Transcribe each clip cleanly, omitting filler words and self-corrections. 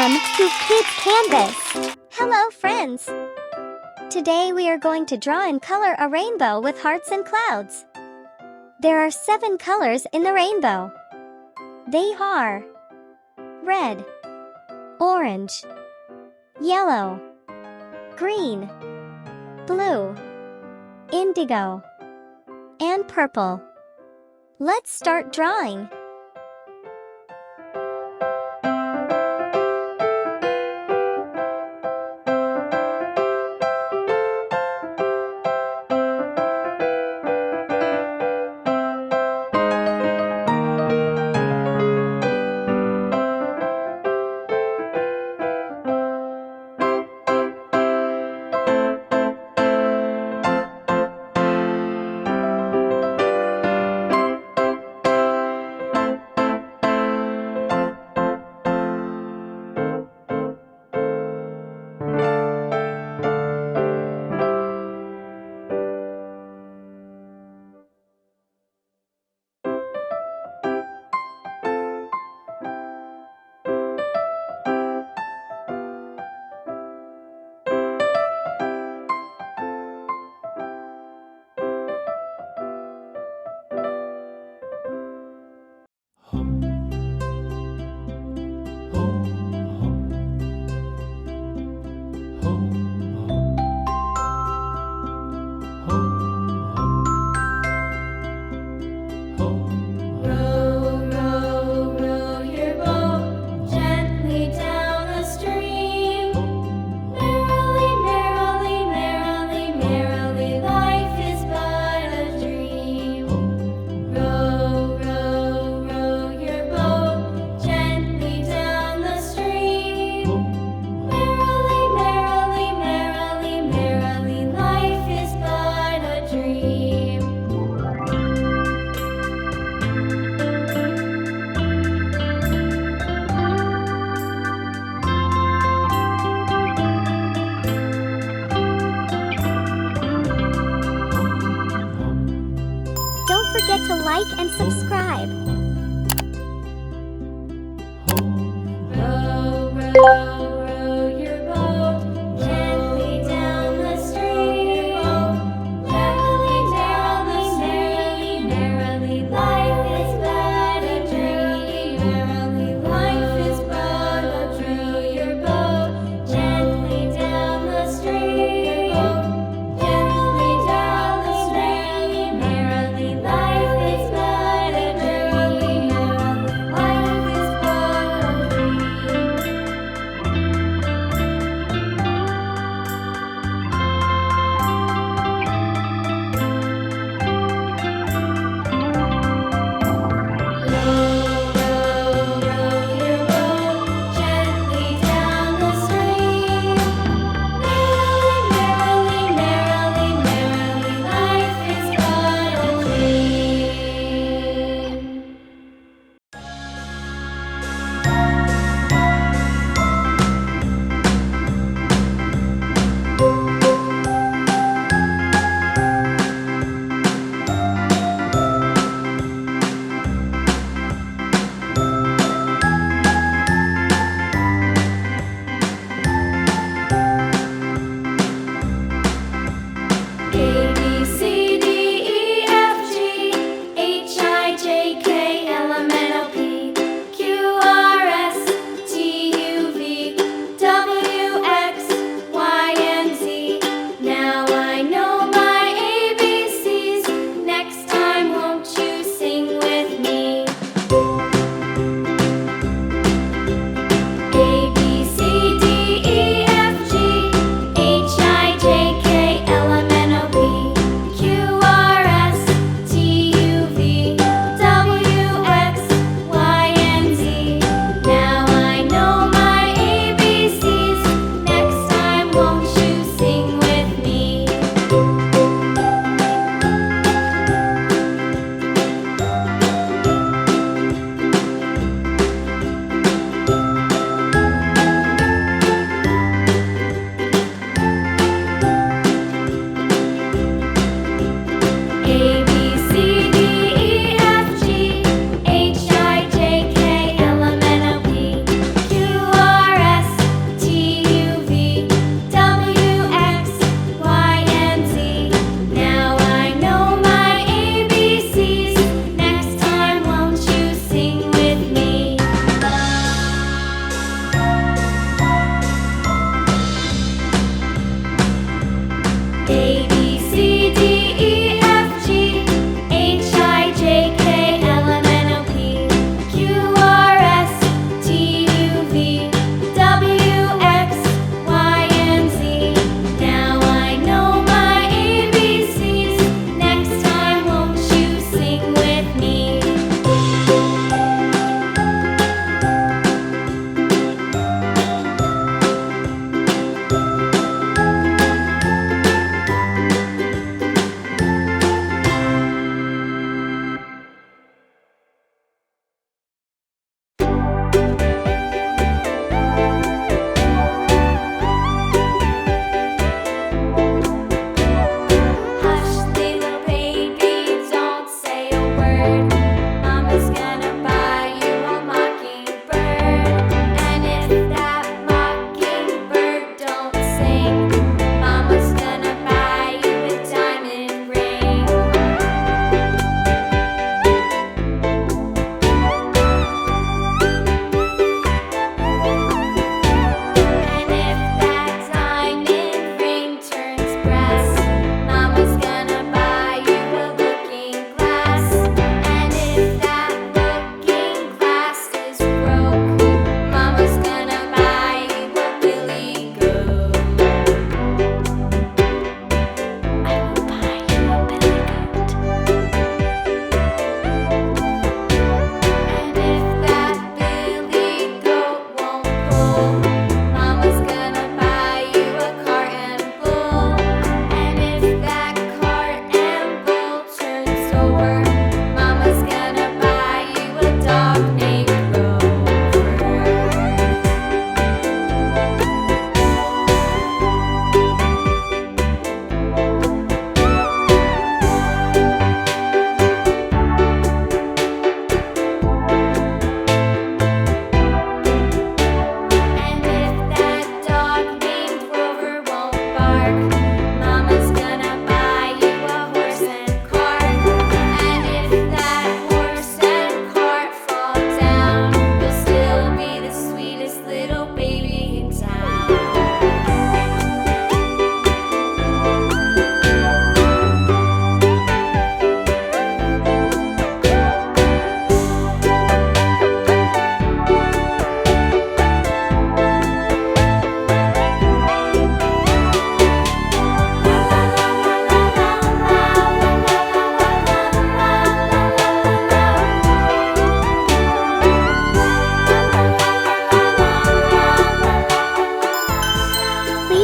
Welcome to Kids Canvas! Hello friends! Today we are going to draw and color a rainbow with hearts and clouds. There are 7 colors in the rainbow. They are red, orange, yellow, green, blue, indigo, and purple. Let's start drawing. Don't forget to like and subscribe. Row, row, row your boat gently down the stream. Merrily, merrily, merrily, merrily, life is but a dream. Merrily, life is but a dream. Row your boat gently down the stream. Gently down the stream. Merrily, life is but a dream. Merrily, life is but a dream.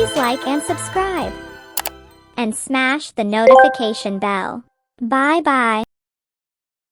Please like and subscribe. And smash the notification bell. Bye bye.